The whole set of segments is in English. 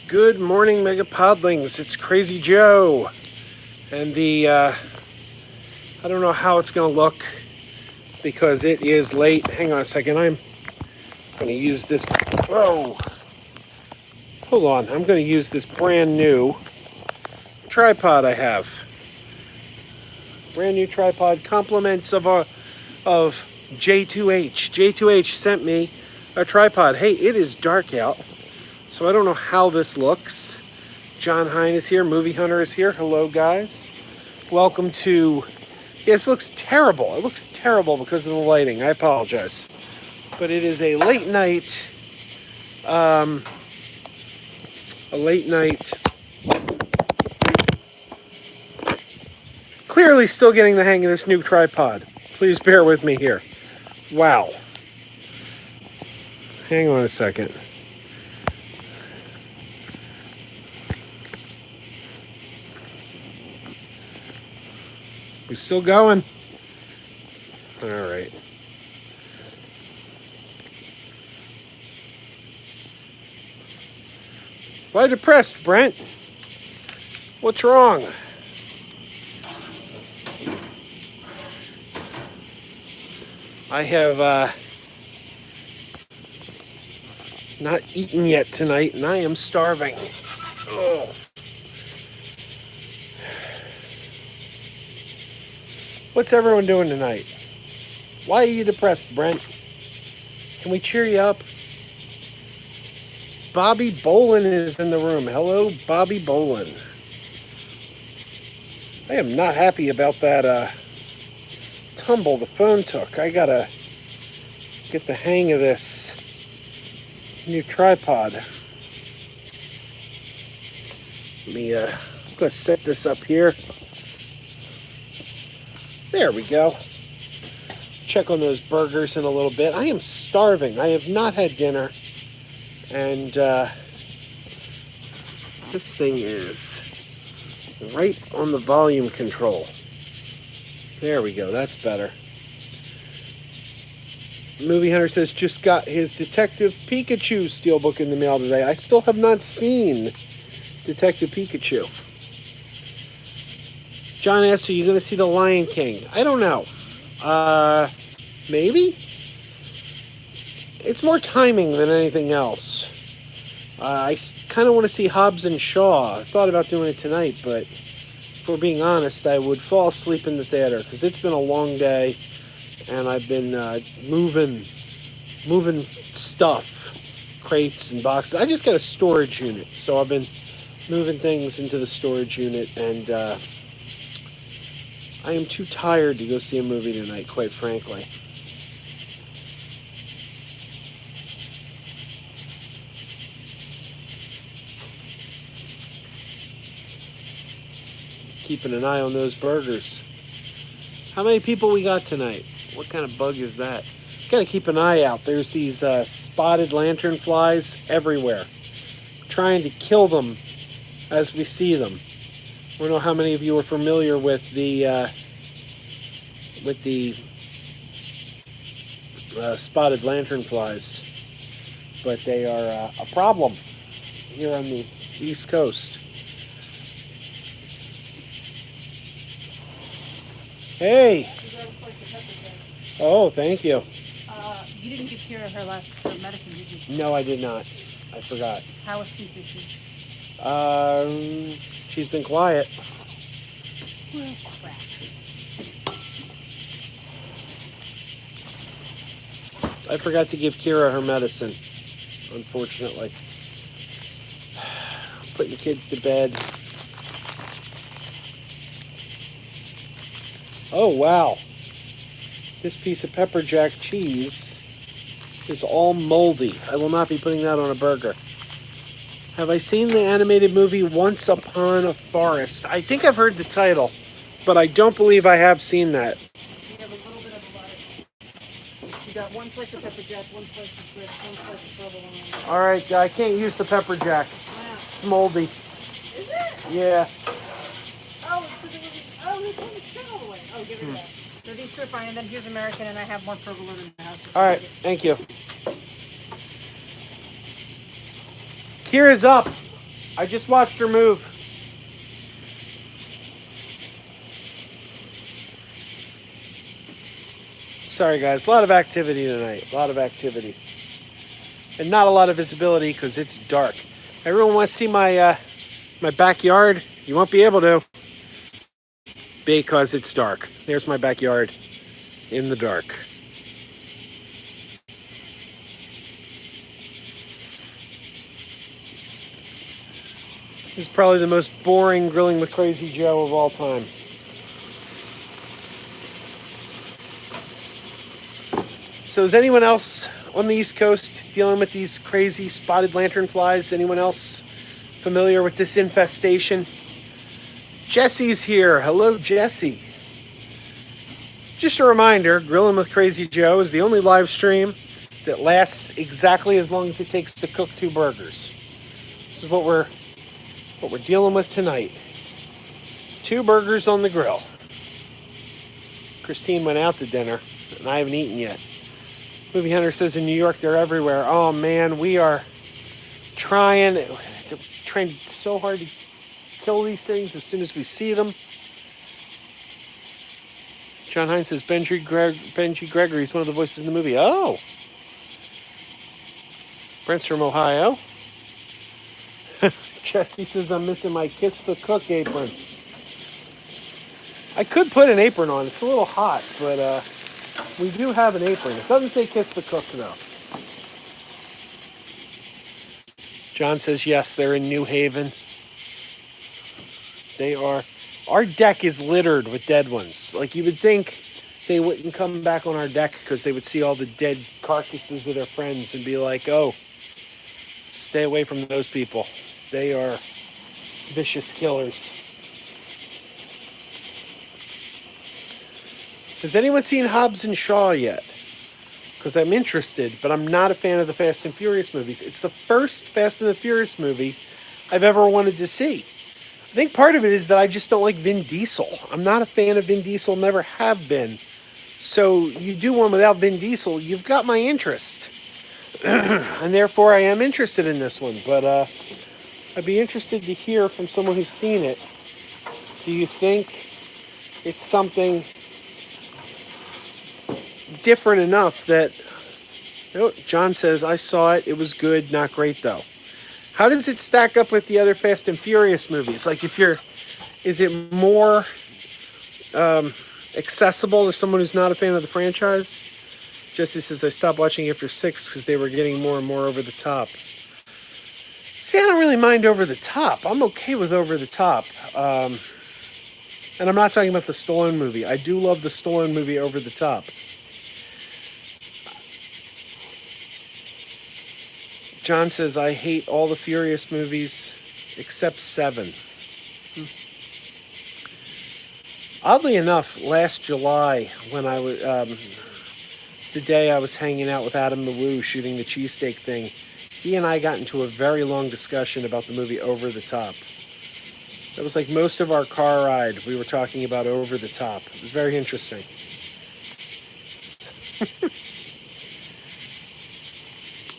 Good morning, Mega Podlings. It's Krazy Joe. And I don't know how it's going to look because it is late. Hang on a second. I'm going to use this. Whoa. Hold on. I'm going to use this brand new tripod I have. Brand new tripod. Compliments of J2H. J2H sent me a tripod. Hey, it is dark out, so I don't know how this looks. John Hine is here. Movie Hunter is here. Hello, guys. Welcome to... Yeah, this looks terrible. It looks terrible because of the lighting. I apologize. But it is a late night... Clearly still getting the hang of this new tripod. Please bear with me here. Wow. Hang on a second. We still going? All right. Why depressed, Brent? What's wrong? I have not eaten yet tonight, and I am starving. Oh. What's everyone doing tonight? Why are you depressed, Brent? Can we cheer you up? Bobby Bolin is in the room. Hello, Bobby Bolin. I am not happy about that tumble the phone took. I gotta get the hang of this new tripod. Let me I'm gonna set this up here. There we go. Check on those burgers in a little bit. I am starving. I have not had dinner. And this thing is right on the volume control. There we go. That's better. Movie Hunter says just got his Detective Pikachu steelbook in the mail today. I still have not seen Detective Pikachu. John asks, are you going to see The Lion King? I don't know. Maybe? It's more timing than anything else. I kind of want to see Hobbs and Shaw. I thought about doing it tonight, but if we're being honest, I would fall asleep in the theater because it's been a long day and I've been moving stuff, crates and boxes. I just got a storage unit, so I've been moving things into the storage unit, and I am too tired to go see a movie tonight, quite frankly. Keeping an eye on those burgers. How many people we got tonight? What kind of bug is that? Gotta keep an eye out. There's these spotted lanternflies everywhere. Trying to kill them as we see them. I don't know how many of you are familiar with the spotted lanternflies, but they are a problem here on the East Coast. Hey. Oh, thank you. You didn't give Kira her medicine, did you? No, I did not. I forgot. How asleep is she? She's been quiet. Well, crap. I forgot to give Kira her medicine, unfortunately. Putting the kids to bed. Oh, wow. This piece of pepper jack cheese is all moldy. I will not be putting that on a burger. Have I seen the animated movie Once Upon a Forest? I think I've heard the title, but I don't believe I have seen that. We have a little bit of a lettuce. You got one slice of pepper jack, one slice of grits, one slice of provolone. All right, I can't use the pepper jack. Wow. It's moldy. Is it? Yeah. Oh, it's on the show. Oh, give it back. So these two are fine, and then here's American, and I have one provolone in the house. All right, thank you. Kira's up. I just watched her move. Sorry, guys. A lot of activity tonight. A lot of activity. And not a lot of visibility because it's dark. Everyone wants to see my my backyard? You won't be able to because it's dark. There's my backyard in the dark. This is probably the most boring Grilling with Krazy Joe of all time. So is anyone else on the East Coast dealing with these crazy spotted lanternflies? Anyone else familiar with this infestation? Jesse's here. Hello, Jesse. Just a reminder, Grilling with Krazy Joe is the only live stream that lasts exactly as long as it takes to cook 2 burgers. This is what we're dealing with tonight. 2 burgers on the grill. Christine went out to dinner, and I haven't eaten yet. Movie Hunter says in New York they're everywhere. Oh man, we are trying so hard to kill these things as soon as we see them. John Hines says Benji Gregory is one of the voices in the movie. Oh. Brent's from Ohio. Jesse says I'm missing my Kiss the Cook apron. I could put an apron on. It's a little hot, but we do have an apron. It doesn't say Kiss the Cook, though. John says, yes, they're in New Haven. They are. Our deck is littered with dead ones. Like, you would think they wouldn't come back on our deck because they would see all the dead carcasses of their friends and be like, oh, stay away from those people. They are vicious killers. Has anyone seen Hobbs and Shaw yet? Because I'm interested, but I'm not a fan of the Fast and Furious movies. It's the first Fast and the Furious movie I've ever wanted to see. I think part of it is that I just don't like Vin Diesel. I'm not a fan of Vin Diesel, never have been. So you do one without Vin Diesel, you've got my interest. And therefore I am interested in this one. But I'd be interested to hear from someone who's seen it. Do you think it's something different enough that... Oh, John says, I saw it. It was good, not great though. How does it stack up with the other Fast and Furious movies? Like, is it more accessible to someone who's not a fan of the franchise? Jesse says, I stopped watching after 6 because they were getting more and more over the top. See, I don't really mind over the top. I'm okay with over the top. And I'm not talking about the Stallone movie. I do love the Stallone movie Over the Top. John says, I hate all the Furious movies except 7. Oddly enough, last July, when I was, the day I was hanging out with Adam the Woo shooting the cheesesteak thing, he and I got into a very long discussion about the movie Over the Top. That was like most of our car ride, we were talking about Over the Top. It was very interesting.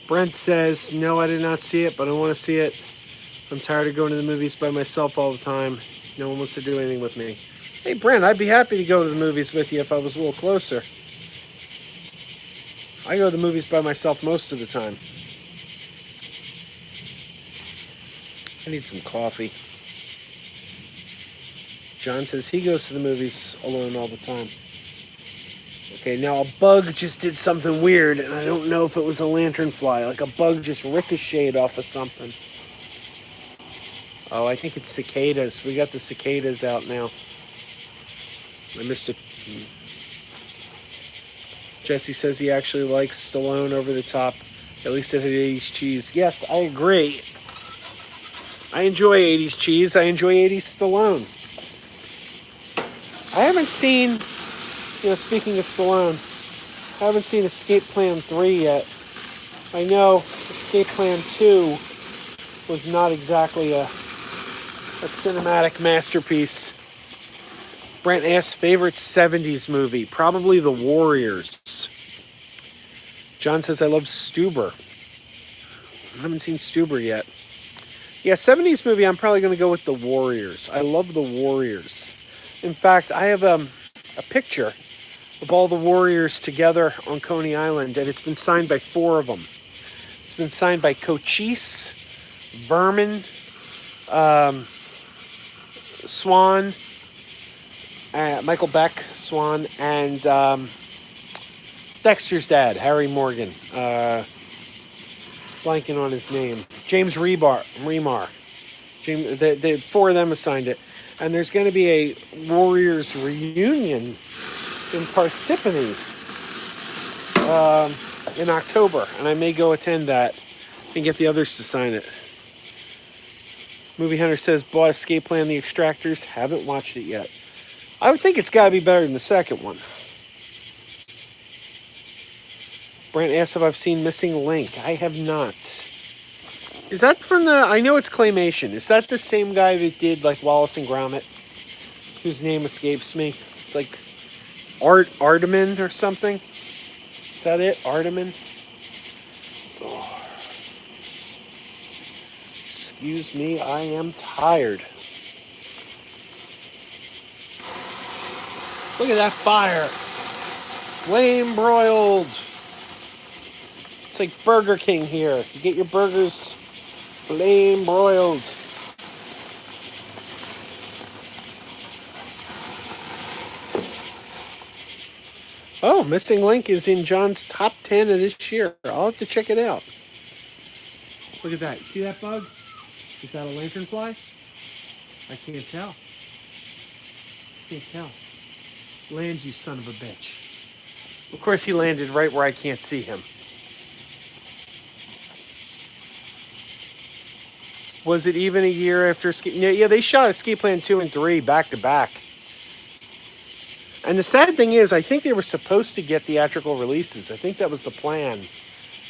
Brent says, no, I did not see it, but I want to see it. I'm tired of going to the movies by myself all the time. No one wants to do anything with me. Hey, Brent, I'd be happy to go to the movies with you if I was a little closer. I go to the movies by myself most of the time. I need some coffee. John says he goes to the movies alone all the time. Okay, now a bug just did something weird, and I don't know if it was a lanternfly. Like a bug just ricocheted off of something. Oh, I think it's cicadas. We got the cicadas out now. I missed it. Jesse says he actually likes Stallone Over the Top. At least it had 80s cheese. Yes, I agree. I enjoy 80s cheese. I enjoy 80s Stallone. I haven't seen... speaking of Stallone, I haven't seen Escape Plan 3 yet. I know Escape Plan 2 was not exactly a cinematic masterpiece. Brent asks, favorite 70s movie? Probably The Warriors. John says, I love Stuber. I haven't seen Stuber yet. Yeah, 70s movie, I'm probably going to go with The Warriors. I love The Warriors. In fact, I have a picture of all the Warriors together on Coney Island, and it's been signed by 4 of them. It's been signed by Cochise, Berman, Swan, Michael Beck, Swan, and Dexter's dad, Harry Morgan. Blanking on his name. James Remar. The 4 of them have signed it. And there's going to be a Warriors reunion in Parsippany in October. And I may go attend that and get the others to sign it. Movie Hunter says, bought Escape Plan, The Extractors. Haven't watched it yet. I would think it's got to be better than the second one. Brent asks if I've seen Missing Link. I have not. Is that from the... I know it's Claymation. Is that the same guy that did, like, Wallace and Gromit? Whose name escapes me. It's like Artemin or something. Is that it? Artemin? Oh. Excuse me, I am tired. Look at that fire. Flame broiled. It's like Burger King here. You get your burgers flame broiled. Oh, Missing Link is in John's top 10 of this year. I'll have to check it out. Look at that. See that bug? Is that a lanternfly? I can't tell. Can't tell. Land, you son of a bitch. Of course, he landed right where I can't see him. Was it even a year after Escape? Yeah, they shot Escape Plan 2 and 3 back to back. And the sad thing is, I think they were supposed to get theatrical releases. I think that was the plan.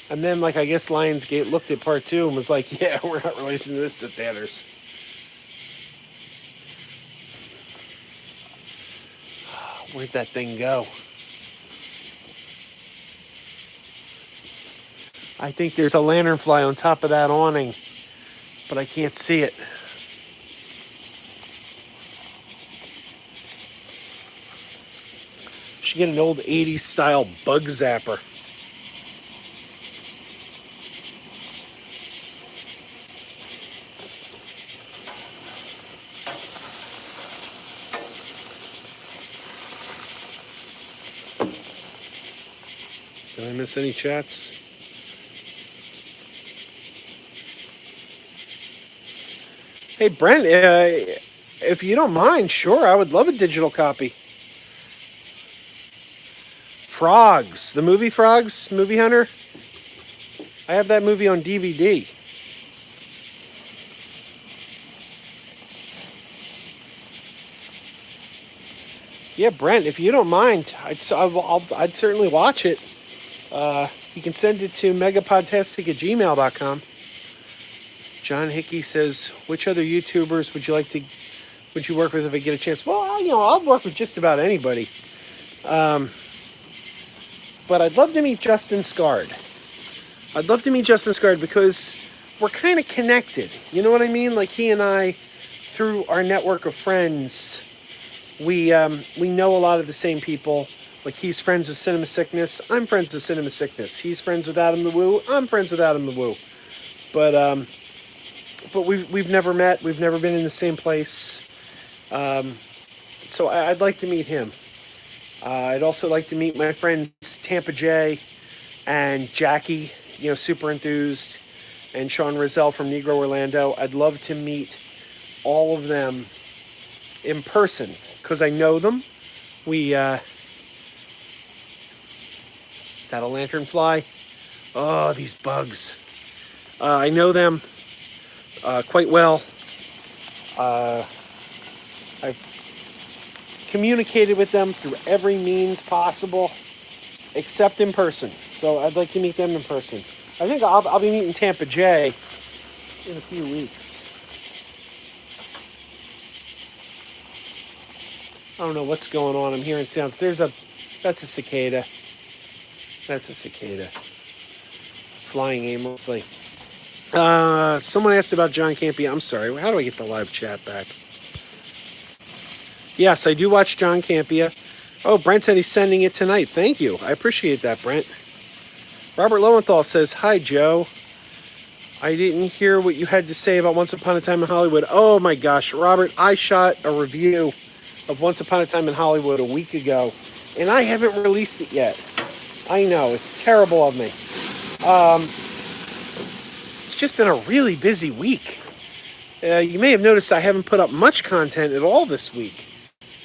And then, like, I guess Lionsgate looked at part 2 and was like, yeah, we're not releasing this to theaters. Where'd that thing go? I think there's a lanternfly on top of that awning, but I can't see it. Should get an old 80s style bug zapper. Did I miss any chats? Hey, Brent, if you don't mind, sure, I would love a digital copy. Frogs, the movie Frogs, Movie Hunter. I have that movie on DVD. Yeah, Brent, if you don't mind, I'd certainly watch it. You can send it to megapodtastic@gmail.com. John Hickey says, which other YouTubers would you work with if I get a chance? Well, I'll work with just about anybody. But I'd love to meet Justin Scard. I'd love to meet Justin Scard because we're kind of connected. You know what I mean? Like, he and I, through our network of friends, we know a lot of the same people. Like, he's friends with Cinema Sickness. I'm friends with Cinema Sickness. He's friends with Adam the Woo. I'm friends with Adam the Woo. But we've never met. We've never been in the same place. So I'd like to meet him. I'd also like to meet my friends Tampa J and Jackie, Super Enthused, and Sean Rizal from Negro Orlando. I'd love to meet all of them in person because I know them. Is that a lanternfly? Oh, these bugs. I know them quite well. I've communicated with them through every means possible, except in person. So I'd like to meet them in person. I think I'll be meeting Tampa J in a few weeks. I don't know what's going on. I'm hearing sounds. That's a cicada. That's a cicada. Flying aimlessly. Someone asked about John Campea. I'm sorry. How do I get the live chat back? Yes, I do watch John Campea. Oh, Brent said he's sending it tonight. Thank you. I appreciate that, Brent. Robert Lowenthal says, "Hi, Joe. I didn't hear what you had to say about Once Upon a Time in Hollywood." Oh my gosh, Robert, I shot a review of Once Upon a Time in Hollywood a week ago, and I haven't released it yet. I know, it's terrible of me. It's just been a really busy week. You may have noticed I haven't put up much content at all this week,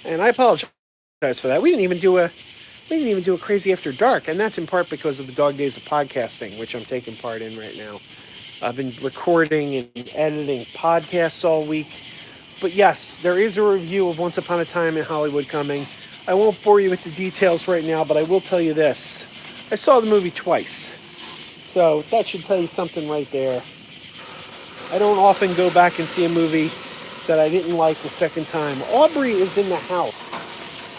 and I apologize for that. We didn't even do a Crazy After Dark, and that's in part because of the dog days of podcasting, which I'm taking part in right now. I've been recording and editing podcasts all week. But yes, there is a review of Once Upon a Time in Hollywood coming. I won't bore you with the details right now, but I will tell you this. I saw the movie twice. So that should tell you something right there. I don't often go back and see a movie that I didn't like the second time. Aubrey is in the house.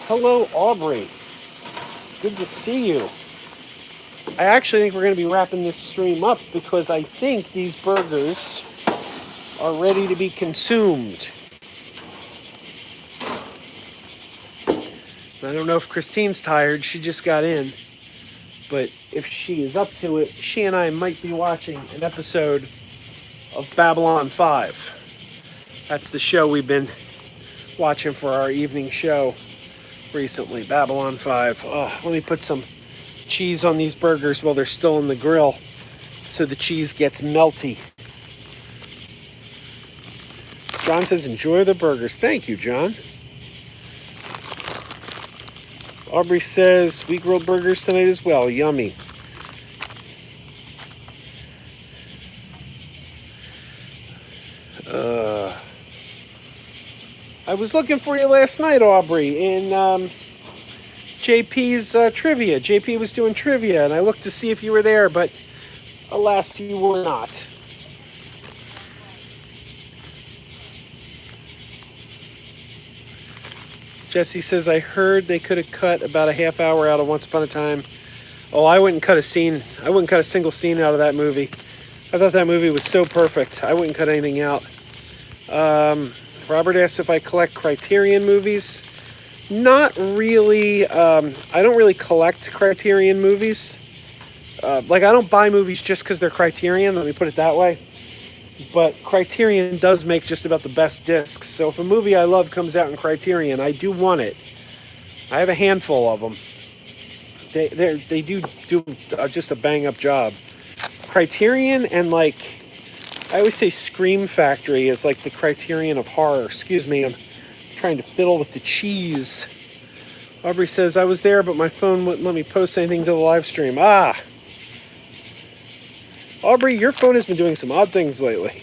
Hello, Aubrey. Good to see you. I actually think we're going to be wrapping this stream up because I think these burgers are ready to be consumed. I don't know if Christine's tired. She just got in. But if she is up to it, she and I might be watching an episode of Babylon 5. That's the show we've been watching for our evening show recently, Babylon 5. Oh, let me put some cheese on these burgers while they're still in the grill so the cheese gets melty. John says, "Enjoy the burgers." Thank you, John. Aubrey says, "We grilled burgers tonight as well. Yummy." I was looking for you last night, Aubrey, in JP's trivia. JP was doing trivia, and I looked to see if you were there, but alas, you were not. Jesse says, "I heard they could have cut about a half hour out of Once Upon a Time." Oh, I wouldn't cut a scene. I wouldn't cut a single scene out of that movie. I thought that movie was so perfect. I wouldn't cut anything out. Robert asked if I collect Criterion movies. Not really. I don't really collect Criterion movies. I don't buy movies just because they're Criterion. Let me put it that way. But Criterion does make just about the best discs. So if a movie I love comes out in Criterion, I do want it. I have a handful of them. They do just a bang-up job. Criterion and I always say Scream Factory is like the Criterion of horror. Excuse me, I'm trying to fiddle with the cheese. Aubrey says, "I was there, but my phone wouldn't let me post anything to the live stream." Ah! Aubrey, your phone has been doing some odd things lately.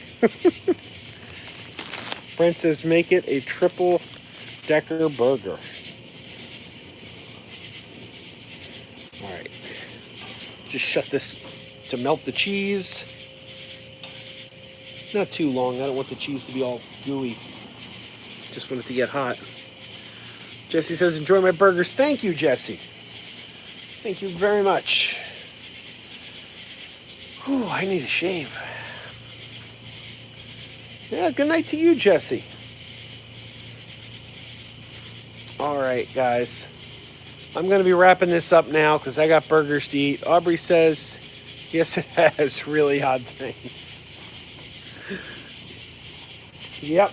Brent says, "Make it a triple-decker burger." All right. Just shut this to melt the cheese. Not too long. I don't want the cheese to be all gooey. Just want it to get hot. Jesse says, "Enjoy my burgers." Thank you, Jesse. Thank you very much. Whew, I need a shave. Yeah, good night to you, Jesse. All right, guys. I'm going to be wrapping this up now because I got burgers to eat. Aubrey says, "Yes, it has really odd things." Yep.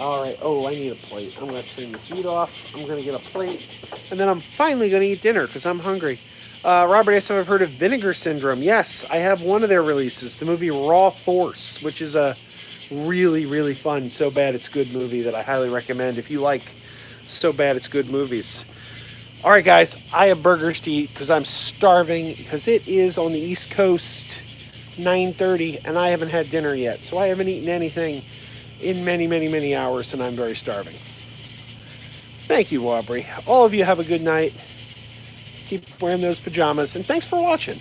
All right. Oh, I need a plate. I'm going to turn the heat off. I'm going to get a plate. And then I'm finally going to eat dinner because I'm hungry. Robert asked if I've heard of Vinegar Syndrome. Yes, I have one of their releases, the movie Raw Force, which is a really, really fun, so bad it's good movie that I highly recommend if you like so bad it's good movies. All right, guys, I have burgers to eat because I'm starving because it is on the East Coast, 9:30, and I haven't had dinner yet. So I haven't eaten anything in many, many, many hours, and I'm very starving. Thank you, Aubrey. All of you have a good night. Keep wearing those pajamas, and thanks for watching.